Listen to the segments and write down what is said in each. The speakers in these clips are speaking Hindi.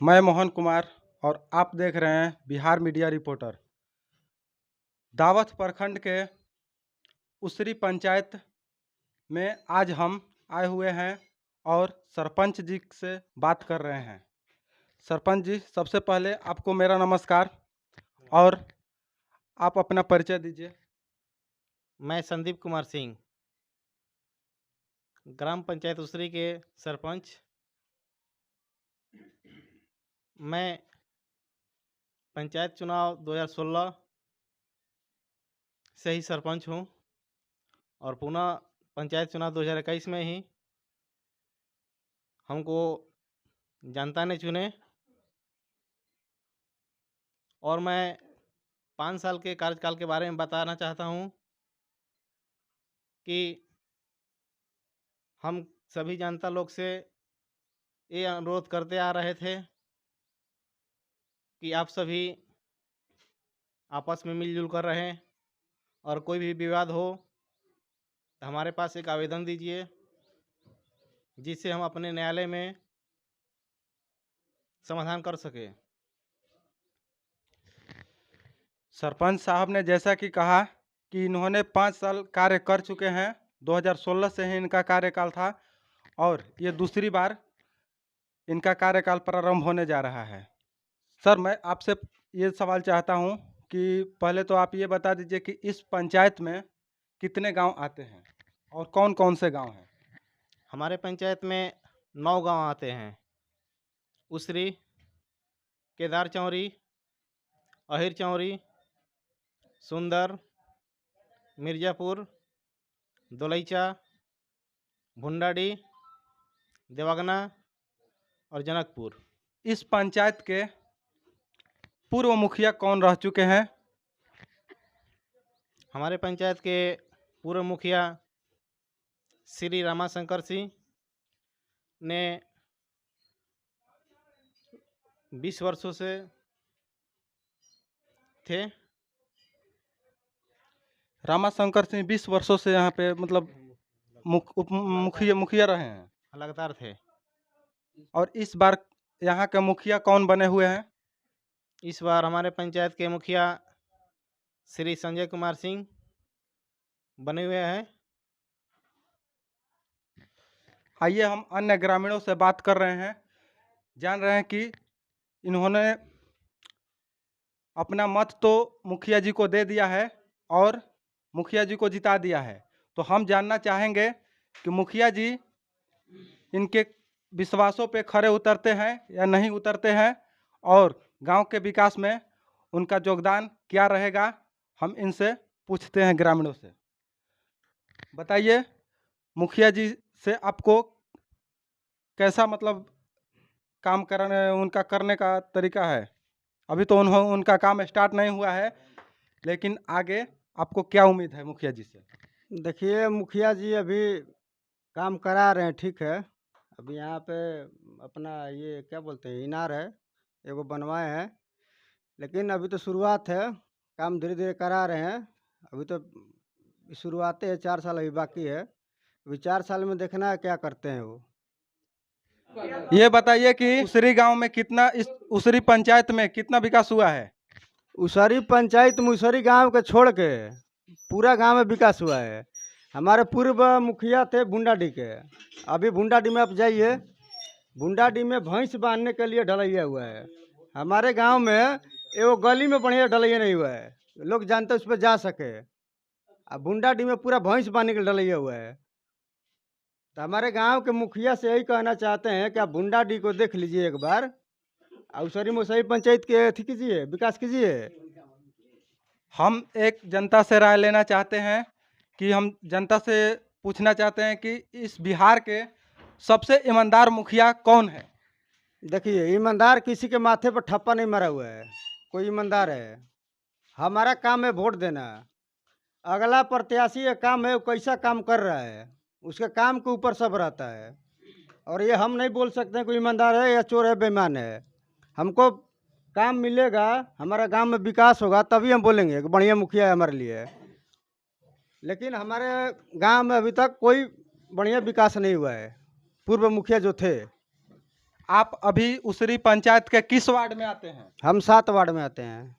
मैं मोहन कुमार और आप देख रहे हैं बिहार मीडिया रिपोर्टर। दावथ प्रखंड के उसरी पंचायत में आज हम आए हुए हैं और सरपंच जी से बात कर रहे हैं। सरपंच जी, सबसे पहले आपको मेरा नमस्कार और आप अपना परिचय दीजिए। मैं संदीप कुमार सिंह, ग्राम पंचायत उसरी के सरपंच। मैं पंचायत चुनाव 2016 से ही सरपंच हूँ और पुनः पंचायत चुनाव 2021 में ही हमको जनता ने चुने और मैं 5 साल के कार्यकाल के बारे में बताना चाहता हूँ कि हम सभी जनता लोग से ये अनुरोध करते आ रहे थे कि आप सभी आपस में मिलजुल कर रहें और कोई भी विवाद हो तो हमारे पास एक आवेदन दीजिए, जिससे हम अपने न्यायालय में समाधान कर सके। सरपंच साहब ने जैसा कि कहा कि इन्होंने 5 साल कार्य कर चुके हैं। 2016 से ही इनका कार्यकाल था और ये दूसरी बार इनका कार्यकाल प्रारंभ होने जा रहा है। सर, मैं आपसे ये सवाल चाहता हूँ कि पहले तो आप ये बता दीजिए कि इस पंचायत में कितने गांव आते हैं और कौन कौन से गांव हैं? हमारे पंचायत में 9 गांव आते हैं। उसरी, केदार चौरी, अहिर चौरी, सुंदर, मिर्जापुर, दोलैचा, भुंडाडी, देवगना और जनकपुर। इस पंचायत के पूर्व मुखिया कौन रह चुके हैं? हमारे पंचायत के पूर्व मुखिया श्री रामाशंकर सिंह ने 20 वर्षों से थे। रामाशंकर सिंह 20 वर्षों से यहाँ पे मतलब मुखिया रहे हैं लगातार थे। और इस बार यहाँ के मुखिया कौन बने हुए हैं? इस बार हमारे पंचायत के मुखिया श्री संजय कुमार सिंह बने हुए हैं। आइए हम अन्य ग्रामीणों से बात कर रहे हैं। जान रहे हैं कि इन्होंने अपना मत तो मुखिया जी को दे दिया है और मुखिया जी को जिता दिया है। तो हम जानना चाहेंगे कि मुखिया जी इनके विश्वासों पे खरे उतरते हैं या नहीं उतरते हैं और गांव के विकास में उनका योगदान क्या रहेगा। हम इनसे पूछते हैं ग्रामीणों से। बताइए, मुखिया जी से आपको कैसा मतलब काम करने उनका करने का तरीका है? अभी तो उनका काम स्टार्ट नहीं हुआ है, लेकिन आगे आपको क्या उम्मीद है मुखिया जी से? देखिए, मुखिया जी अभी काम करा रहे हैं, ठीक है। अभी यहाँ पे अपना ये क्या बोलते हैं, इनार है, एगो बनवाए हैं, लेकिन अभी तो शुरुआत है। काम धीरे धीरे करा रहे हैं। अभी तो शुरुआत है, 4 साल अभी बाकी है। अभी 4 साल में देखना है क्या करते हैं वो। ये बताइए कि उसरी गांव में कितना, इस उसरी पंचायत में कितना विकास हुआ है? उसरी पंचायत में उसरी गांव के छोड़ के पूरा गांव में विकास हुआ है। हमारे पूर्व मुखिया थे भुंडाडी के। अभी भुंडाडी में आप जाइए, भुंडाडी में भैंस बांधने के लिए ढलैया हुआ है। हमारे गांव में एगो गली में बढ़िया ढलैया नहीं हुआ है, लोग जानते उस पर जा सके। अब भुंडाडी में पूरा भैंस बांधने के लिए ढलैया हुआ है। तो हमारे गांव के मुखिया से यही कहना चाहते हैं कि आप भुंडाडी को देख लीजिए एक बार, उसरी मुसरी पंचायत के अथी कीजिए, विकास कीजिए। हम एक जनता से राय लेना चाहते हैं कि हम जनता से पूछना चाहते हैं कि इस बिहार के सबसे ईमानदार मुखिया कौन है? देखिए, ईमानदार किसी के माथे पर ठप्पा नहीं मारा हुआ है, कोई ईमानदार है। हमारा काम है वोट देना। अगला प्रत्याशी का काम है वो कैसा काम कर रहा है, उसके काम के ऊपर सब रहता है। और ये हम नहीं बोल सकते हैं कोई ईमानदार है या चोर है, बेईमान है। हमको काम मिलेगा, हमारा गांव में विकास होगा, तभी हम बोलेंगे कि बढ़िया मुखिया है हमारे लिए। लेकिन हमारे गांव में अभी तक कोई बढ़िया विकास नहीं हुआ है, पूर्व मुखिया जो थे। आप अभी उसरी पंचायत के किस वार्ड में आते हैं? हम 7 वार्ड में आते हैं।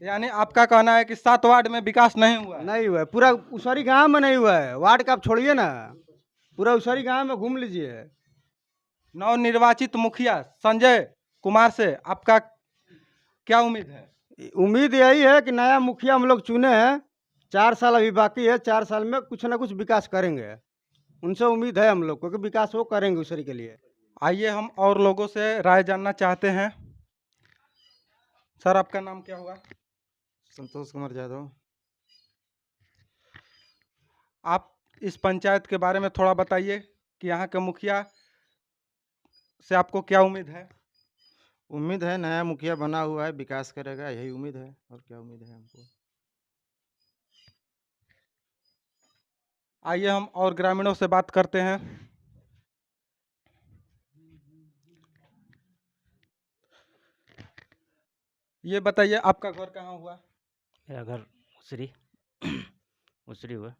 यानी आपका कहना है कि 7 वार्ड में विकास नहीं हुआ है? नहीं हुआ है, पूरा उसरी गांव में नहीं हुआ है, वार्ड का आप छोड़िए ना, पूरा उसरी गांव में घूम लीजिए। नवनिर्वाचित मुखिया संजय कुमार से आपका क्या उम्मीद है? उम्मीद यही है कि नया मुखिया हम लोग चुने हैं, 4 साल अभी बाकी है, 4 साल में कुछ ना कुछ विकास करेंगे। उनसे उम्मीद है हम लोग को कि विकास वो करेंगे उसरी के लिए। आइए हम और लोगों से राय जानना चाहते हैं। सर आपका नाम क्या होगा? संतोष कुमार यादव। आप इस पंचायत के बारे में थोड़ा बताइए कि यहाँ के मुखिया से आपको क्या उम्मीद है? उम्मीद है नया मुखिया बना हुआ है, विकास करेगा, यही उम्मीद है। और क्या उम्मीद है हमको? आइए हम और ग्रामीणों से बात करते हैं। ये बताइए आपका घर कहाँ हुआ? मेरा घर उसरी उसरी हुआ,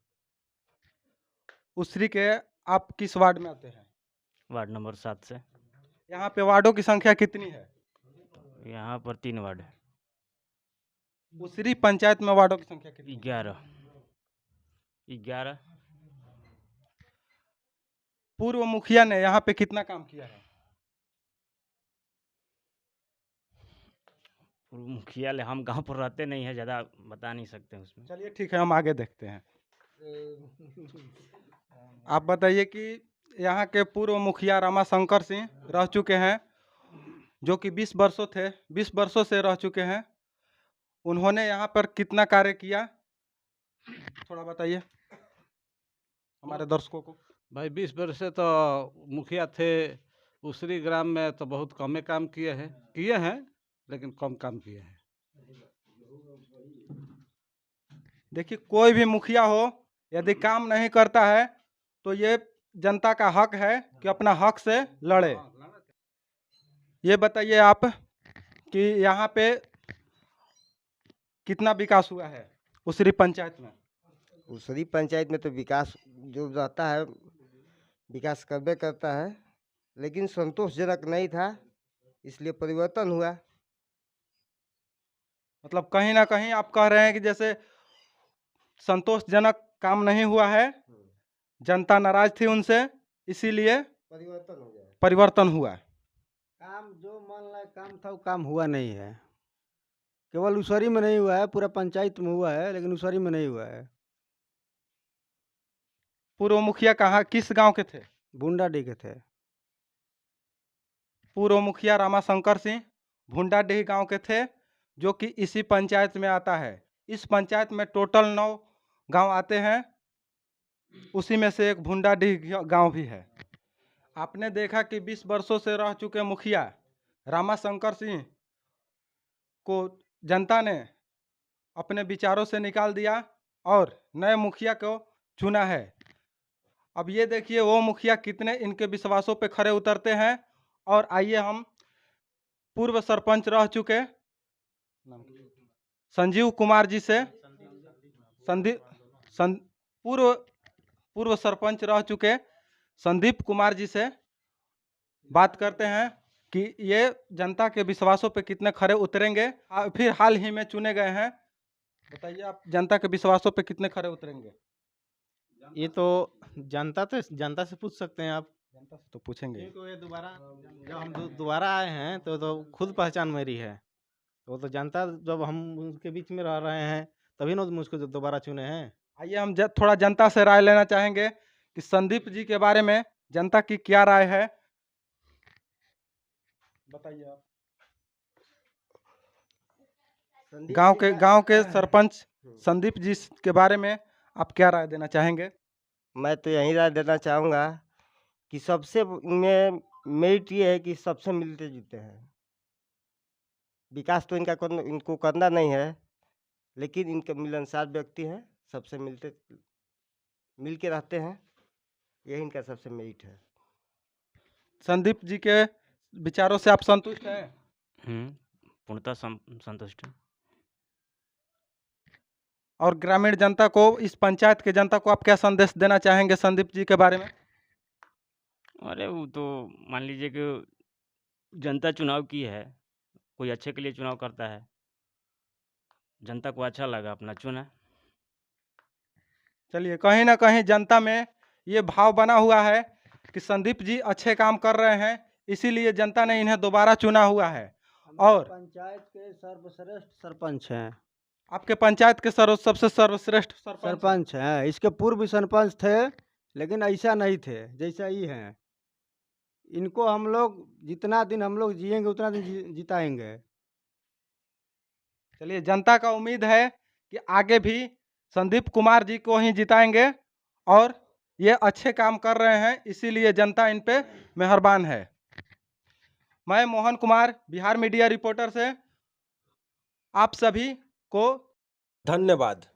उसरी के आप किस वार्ड में आते हैं? वार्ड नंबर 7 से। यहाँ पे वार्डों की संख्या कितनी है? यहाँ पर 3 वार्ड है। उसरी पंचायत में वार्डों की संख्या कितनी है? 11 पूर्व मुखिया ने यहाँ पे कितना काम किया है? पूर्व मुखिया ले हम गांव पर रहते नहीं है, ज़्यादा बता नहीं सकते उसमें। चलिए ठीक है, हम आगे देखते हैं। आप बताइए कि यहाँ के पूर्व मुखिया रामाशंकर सिंह रह चुके हैं, जो कि 20 वर्षों से रह चुके हैं। उन्होंने यहाँ पर कितना कार्य किया, थोड़ा बताइए हमारे दर्शकों को। भाई 20 वर्ष से तो मुखिया थे उसरी ग्राम में, तो बहुत कम काम किए हैं लेकिन कम काम किए हैं। देखिए, कोई भी मुखिया हो यदि काम नहीं करता है तो ये जनता का हक है कि अपना हक से लड़े। ये बताइए आप कि यहाँ पे कितना विकास हुआ है उसरी पंचायत में? उसरी पंचायत में तो विकास जो रहता है विकास करबे करता है, लेकिन संतोषजनक नहीं था, इसलिए परिवर्तन हुआ। मतलब कहीं ना कहीं आप कह रहे हैं कि जैसे संतोषजनक काम नहीं हुआ है, जनता नाराज थी उनसे, इसीलिए परिवर्तन हो गया। परिवर्तन हुआ। काम जो मन लायक काम था वो काम हुआ नहीं है, केवल उसरी में नहीं हुआ है, पूरा पंचायत में हुआ है, लेकिन उसरी में नहीं हुआ है। पूर्व मुखिया कहाँ किस गांव के थे? बुंडाडी के थे। पूर्व मुखिया रामाशंकर सिंह भुंडाडीह गांव के थे, जो कि इसी पंचायत में आता है। इस पंचायत में टोटल 9 गांव आते हैं, उसी में से एक भुंडाडीह गांव भी है। आपने देखा कि 20 वर्षों से रह चुके मुखिया रामाशंकर सिंह को जनता ने अपने विचारों से निकाल दिया और नए मुखिया को चुना है। अब ये देखिए वो मुखिया कितने इनके विश्वासों पे खरे उतरते हैं। और आइए हम पूर्व सरपंच रह चुके संजीव कुमार जी से पूर्व सरपंच रह चुके संदीप कुमार जी से बात करते हैं कि ये जनता के विश्वासों पे कितने खरे उतरेंगे। फिर हाल ही में चुने गए हैं, बताइए आप जनता के विश्वासों पे कितने खरे उतरेंगे? ये तो जनता से पूछ सकते हैं आप। जनता से तो पूछेंगे। क्योंकि ये दोबारा जब हम दोबारा आए हैं तो खुद पहचान मेरी है, वो तो जनता जब हम उनके बीच में रह रहे हैं तभी ना मुझको दोबारा चुने हैं। आइए हम थोड़ा जनता से राय लेना चाहेंगे कि संदीप जी के बारे में जनता की क्या राय है, बताइए आप। गांव के सरपंच संदीप जी के बारे में आप क्या राय देना चाहेंगे? मैं तो यही राय देना चाहूँगा कि सबसे में मेरिट ये है कि सबसे मिलते जुलते हैं। विकास तो इनको करना नहीं है, लेकिन इनके मिलनसार व्यक्ति हैं, सबसे मिल के रहते हैं, यही इनका सबसे मेरिट है। संदीप जी के विचारों से आप संतुष्ट हैं? पूर्णतः संतुष्ट हूँ। और ग्रामीण जनता को, इस पंचायत के जनता को आप क्या संदेश देना चाहेंगे संदीप जी के बारे में? अरे वो तो मान लीजिए कि जनता चुनाव की है, कोई अच्छे के लिए चुनाव करता है, जनता को अच्छा लगा अपना चुना। चलिए, कहीं ना कहीं जनता में ये भाव बना हुआ है कि संदीप जी अच्छे काम कर रहे हैं, इसीलिए जनता ने इन्हें दोबारा चुना हुआ है। और पंचायत के सर्वश्रेष्ठ सरपंच हैं। आपके पंचायत के सबसे सर्वश्रेष्ठ सरपंच हैं। सरपंच हैं, इसके पूर्व भी सरपंच थे, लेकिन ऐसा नहीं थे जैसा ये हैं। इनको हम लोग जितना दिन हम लोग जिएंगे उतना दिन जिताएंगे। चलिए, जनता का उम्मीद है कि आगे भी संदीप कुमार जी को ही जिताएंगे और ये अच्छे काम कर रहे हैं, इसीलिए जनता इन पे मेहरबान है। मैं मोहन कुमार, बिहार मीडिया रिपोर्टर से आप सभी को धन्यवाद।